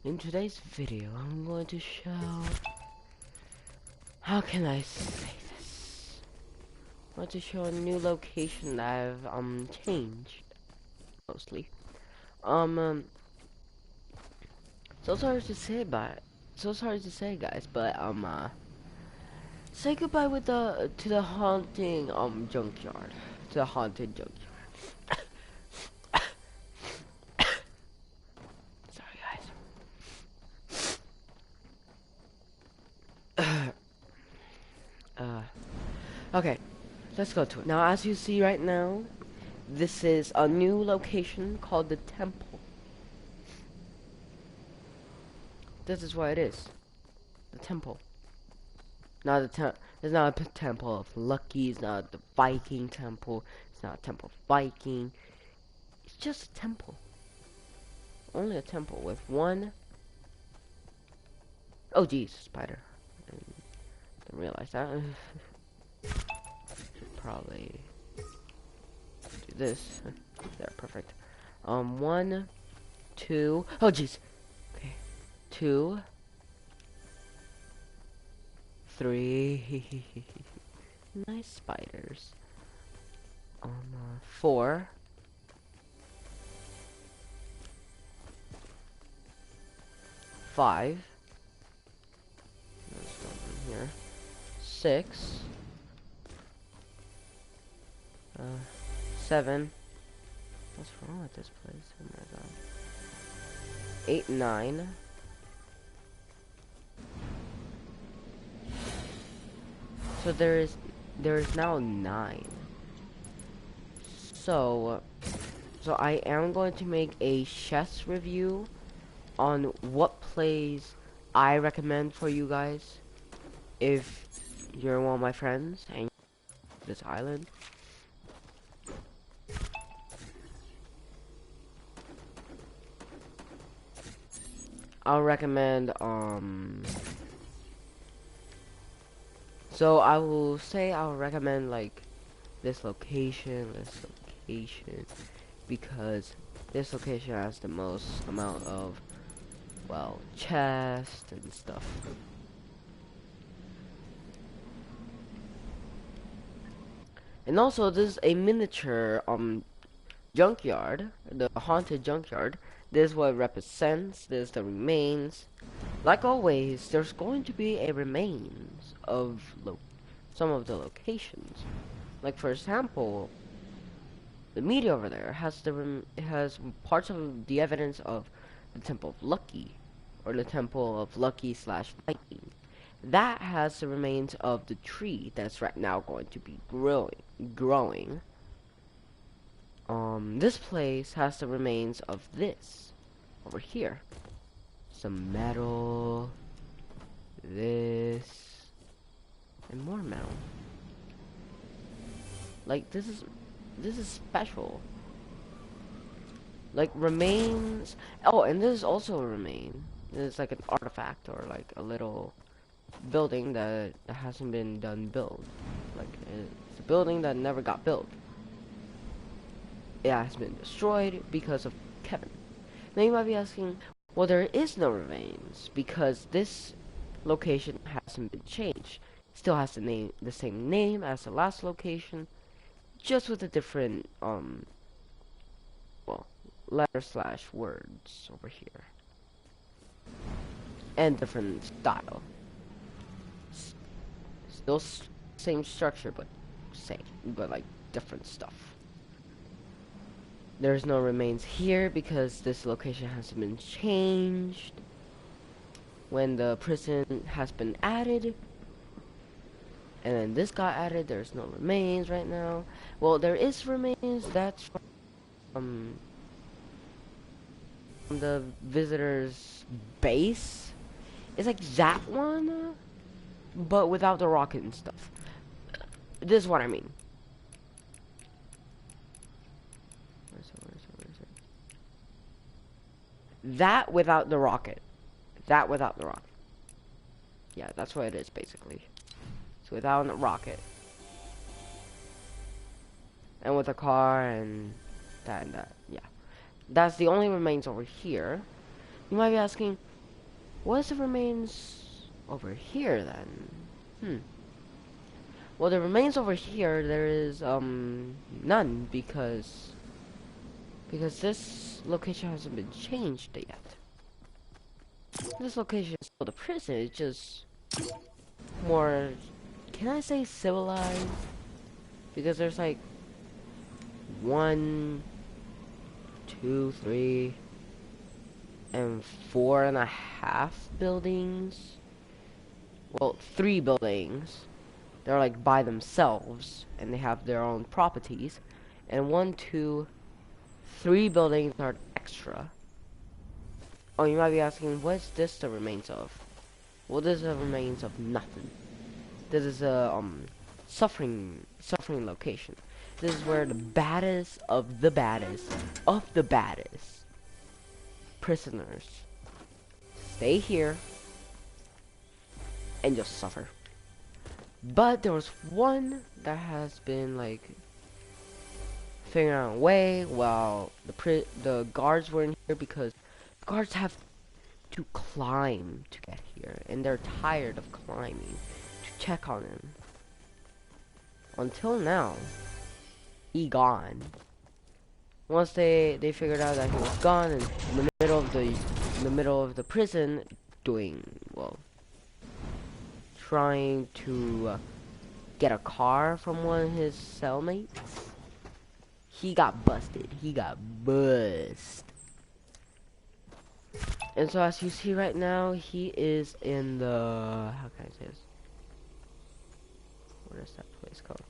In today's video, I'm going to show, how can I say this? I'm going to show a new location that I've changed mostly. So sorry to say, guys, but say goodbye with the to the haunting junkyard, to the haunted junkyard. Sorry, guys. Okay, let's go to it. Now, as you see right now, this is a new location called the temple. This is what it is. The temple. Not it's not a temple of Lucky, it's not the Viking temple, it's not a temple of Viking. It's just a temple. Only a temple with one. Oh geez, spider. Didn't realize that. Should probably do this. There, perfect. 1, 2. Oh jeez. Okay. 2, 3. Nice spiders. 4. 5. There's something here. 6. 7. What's wrong with this place? Oh my god. 8, 9. So there is now 9. So I am going to make a chess review on what plays I recommend for you guys if you're one of my friends and this island. I'll recommend so I will say I'll recommend like this location, because this location has the most amount of, well, chests and stuff. And also this is a miniature junkyard, the haunted junkyard. This is what it represents. This is the remains. Like always, there's going to be a remains of some of the locations. Like for example, the media over there has has parts of the evidence of the Temple of Lucky, or the Temple of Lucky / Viking. That has the remains of the tree that's right now going to be growing. This place has the remains of this over here. Some metal, this, and more metal. Like this is special. Like remains. Oh, and this is also a remain. This is like an artifact or like a little building that hasn't been done built. Like it's a building that never got built. It has been destroyed because of Kevin. Now you might be asking, well, there is no remains because this location hasn't been changed. It still has the same name as the last location, just with a different well, letter / words over here, and different style. Still same structure, but like different stuff. There's no remains here because this location hasn't been changed. When the prison has been added, and then this got added, there's no remains right now. Well, there is remains. That's from the visitor's base. It's like that one, but without the rocket and stuff. This is what I mean. That without the rocket. That without the rocket. Yeah, that's what it is basically. So without a rocket. And with a car and that, yeah. That's the only remains over here. You might be asking, What's the remains over here then? Well, the remains over here, there is none because this location hasn't been changed yet. This location is still the prison. It's just more, can I say civilized? Because there's like 1, 2, 3, and 4.5 buildings. Well, 3 buildings. They're like by themselves, and they have their own properties. And 1, 2, 3 buildings are extra. Oh, you might be asking, what's this the remains of? Well, this is the remains of nothing. This is a suffering location. This is where the baddest of the baddest prisoners stay here and just suffer. But there was one that has been like figuring out a way while the guards were in here, because the guards have to climb to get here, and they're tired of climbing to check on him. Until now, he gone. Once they figured out that he was gone, and in the middle of the prison, doing well, trying to get a car from one of his cellmates, he got busted. He got bust. And so as you see right now, he is in the, how can I say this? What is that place called?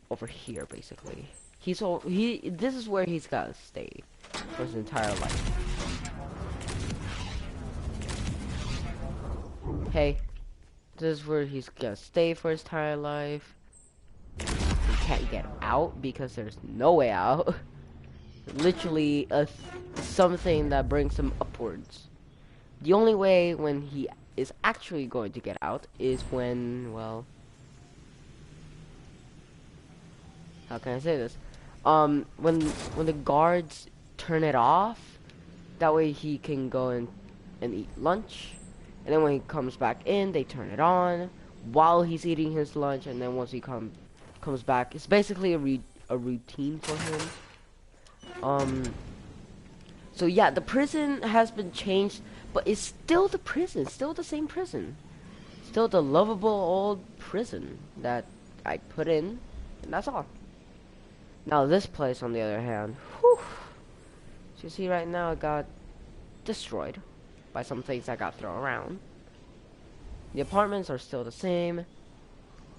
Over here, basically. This is where he's gotta stay for his entire life. Hey, this is where he's gonna stay for his entire life. He can't get out because there's no way out. Literally something that brings him upwards. The only way when he is actually going to get out is when, well, how can I say this? When the guards turn it off, that way he can go and eat lunch, and then when he comes back in, they turn it on while he's eating his lunch, and then once he comes back, it's basically a routine for him. So yeah, the prison has been changed, but it's still the prison, still the same prison, still the lovable old prison that I put in, and that's all. Now this place, on the other hand, whew, as you see right now, it got destroyed by some things that got thrown around. The apartments are still the same,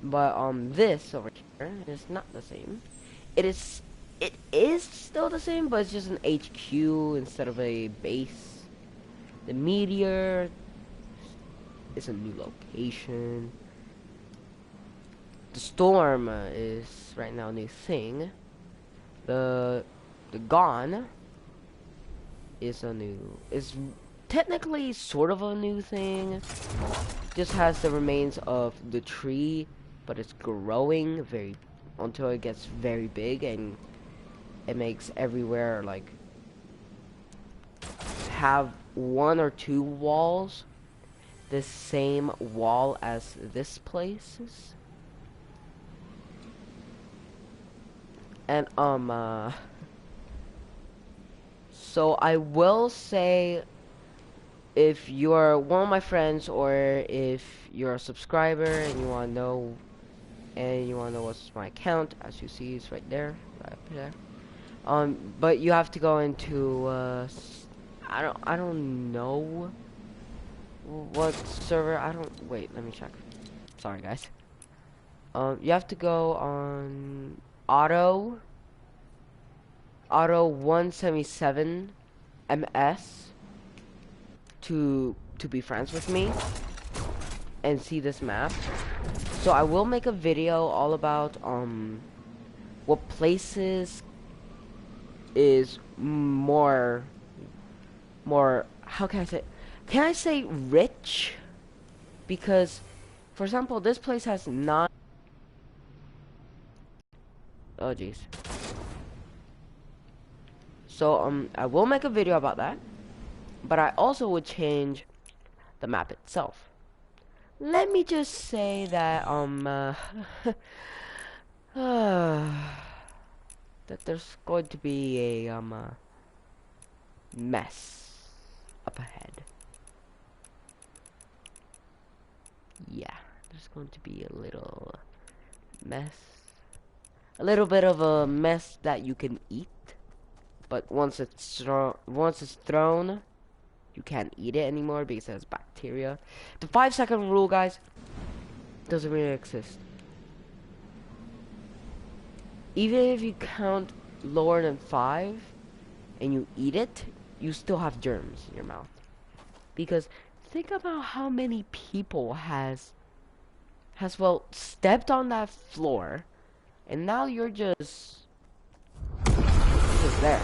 but this over here is not the same. It is still the same, but it's just an HQ instead of a base. The meteor is a new location. The storm is right now a new thing. The gone is technically sort of a new thing. Just has the remains of the tree, but it's growing until it gets very big, and it makes everywhere like have 1 or 2 walls the same wall as this place is. And so I will say, if you're one of my friends, or if you're a subscriber and you want to know what's my account, as you see, it's right there, right up there. But you have to go into I don't know what server. Wait, let me check. Sorry guys. You have to go on auto 177 ms to be friends with me and see this map. So I will make a video all about what places is more, how can I say rich? Because for example, this place has not, oh jeez. So I will make a video about that. But I also would change the map itself. Let me just say that that there's going to be a mess up ahead. Yeah, there's going to be a little mess. A little bit of a mess that you can eat, but once it's thrown, you can't eat it anymore because it has bacteria. The 5-second rule, guys, doesn't really exist. Even if you count lower than 5 and you eat it, you still have germs in your mouth. Because think about how many people has well stepped on that floor, and now you're just there.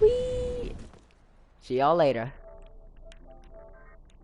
Whee! See y'all later.